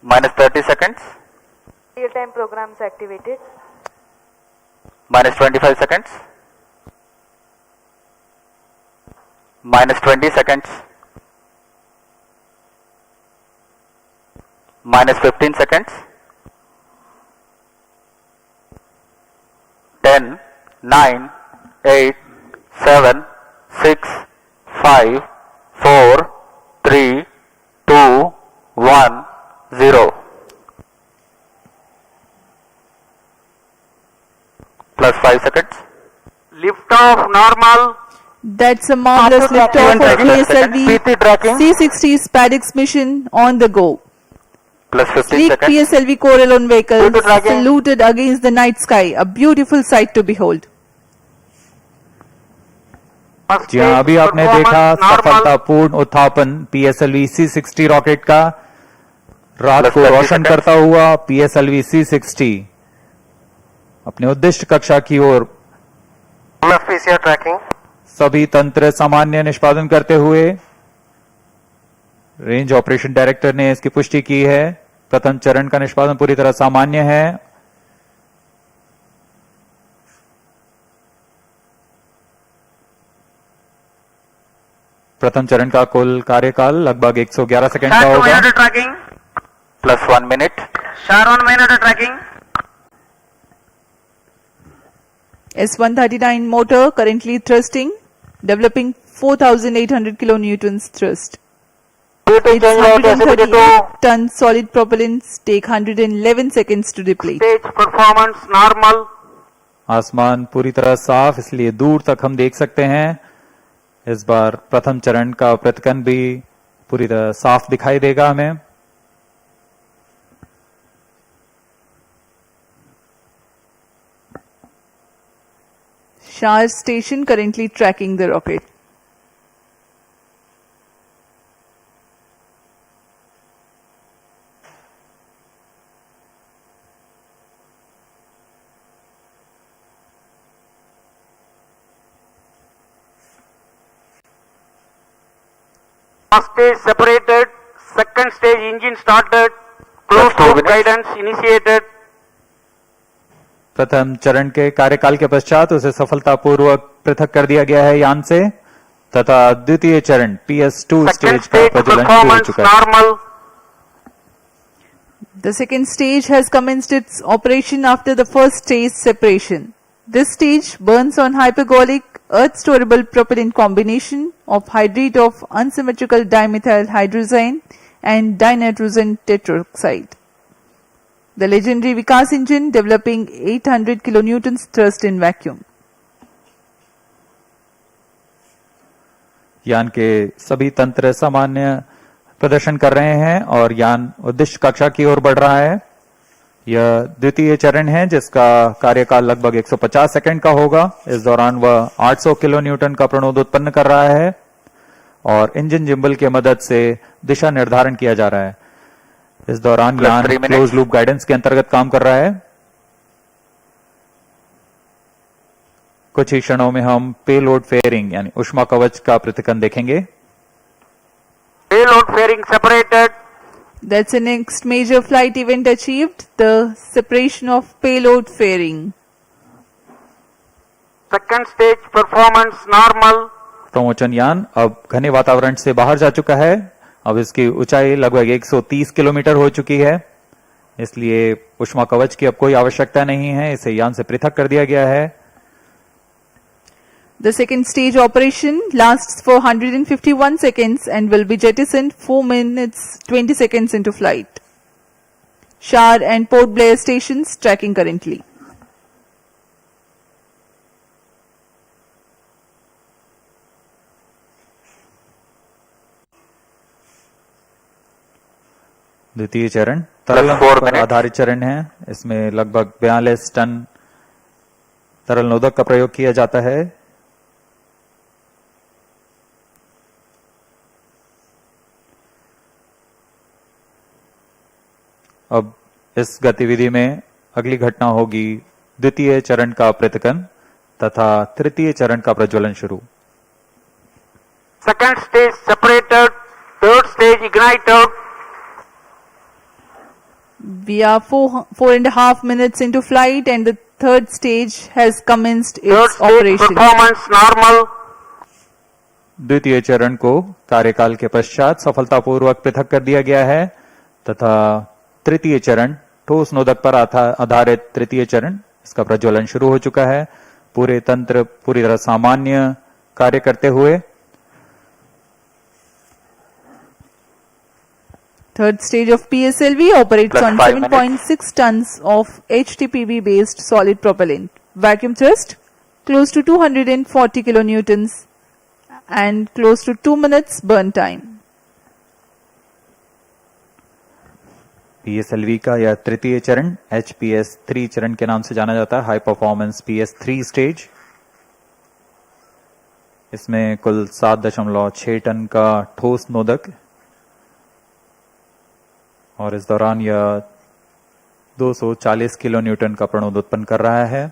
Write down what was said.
Minus 30 seconds. Real-time programs activated. Minus 25 seconds. Minus 20 seconds. Minus 15 seconds. 10, 9, 8, 7, 6, 5, 4, 3, 2, 1, 0. Plus 5 seconds. Lift off normal. That's a marvelous liftoff of PSLV C60's Paddock's mission on the go. Plus 15 Sleek seconds. PSLV Corellon vehicle Good tracking. saluted against the night sky, a beautiful sight to behold. First जी हाँ, stage अभी आपने देखा performance normal. सफलतापूर्ण उत्थापन PSLV C60 rocket का रात Plus को 30 रोशन seconds. करता हुआ PSLV C60 अपने उद्दिष्ट कक्षा की ओर FPCR tracking. सभी तंत्र सामान्य निष्पादन करते हुए रेंज ऑपरेशन डायरेक्टर ने इसकी पुष्टि की है। प्रथम चरण का निष्पादन पूरी तरह सामान्य है। प्रथम चरण का कुल कार्यकाल लगभग 111 सेकंड का Start 2 होगा। minute tracking. Plus 1 minute. Start 1 minute tracking. S139 motor currently thrusting, developing 4,800 kilonewtons thrust. Its 138-ton solid propellants take 111 seconds to deplete. Stage performance normal. आसमान पूरी तरह साफ, इसलिए दूर तक हम देख सकते हैं। इस बार प्रथम चरण का प्रतिकन भी पूरी तरह साफ दिखाई देगा हमें। Shah station currently tracking the rocket. First stage separated. Second stage engine started. Closed Plus 2 loop minutes. guidance initiated. प्रथम चरण के कार्यकाल के पश्चात उसे सफलतापूर्वक पृथक कर दिया गया है यान से तथा द्वितीय चरण PS2 Second स्टेज का stage प्रज्वलन शुरू हो performance चुका है। normal. The second stage has commenced its operation after the first stage separation. This stage burns on hypergolic earth-storable propellant combination of hydride of unsymmetrical dimethyl hydrazine and dinitrogen tetroxide. The legendary Vikas engine developing 800 kilonewtons thrust in vacuum. यान के सभी तंत्र सामान्य प्रदर्शन कर रहे हैं और यान उद्दिष्ट कक्षा की ओर बढ़ रहा है। यह द्वितीय चरण है जिसका कार्यकाल लगभग 150 सेकंड का होगा। इस दौरान वह 800 किलो न्यूटन का प्रणोद उत्पन्न कर रहा है और इंजन जिम्बल की मदद से दिशा निर्धारण किया जा रहा है। इस दौरान Plus यान 3 minutes. क्लोज लूप गाइडेंस के अंतर्गत काम कर रहा है। कुछ ही क्षणों में हम पेलोड फेयरिंग यानी ऊष्मा कवच का प्रतिकन देखेंगे। Payload fairing separated. That's the next major flight event achieved, the separation of payload fairing. Second stage performance normal. प्रमोचन यान अब घने वातावरण से बाहर जा चुका है। अब इसकी ऊंचाई लगभग 130 किलोमीटर हो चुकी है, इसलिए ऊष्मा कवच की अब कोई आवश्यकता नहीं है। इसे यान से पृथक कर दिया गया है। The second stage operation lasts for 151 seconds and will be jettisoned 4 minutes 20 seconds into flight. Shar and Port Blair stations tracking currently. द्वितीय चरण तरल Plus 4 पर minutes. आधारित चरण है। इसमें लगभग 42 टन तरल नोदक का प्रयोग किया जाता है। अब इस गतिविधि में अगली घटना होगी द्वितीय चरण का पृथकन तथा तृतीय चरण का प्रज्वलन शुरू। Second stage separated. Third stage ignited. We are 4.5 minutes into flight and the third stage has commenced Third its stage operation. performance normal. द्वितीय चरण को कार्यकाल के पश्चात सफलतापूर्वक पृथक कर दिया गया है तथा तृतीय चरण ठोस नोदक पर आधारित तृतीय चरण इसका प्रज्वलन शुरू हो चुका है। पूरे तंत्र पूरी तरह सामान्य कार्य करते हुए Third stage of PSLV operates Plus on 5 minutes. 7.6 tons of HTPB based solid propellant. Vacuum thrust close to 240 kilonewtons and close to 2 minutes burn time. PSLV का यह तृतीय चरण HPS 3 चरण के नाम से जाना जाता है, हाई परफॉर्मेंस PS3 स्टेज। इसमें कुल 7.6 टन का ठोस नोदक और इस दौरान यह 240 किलो न्यूटन का प्रणोद उत्पन्न कर रहा है।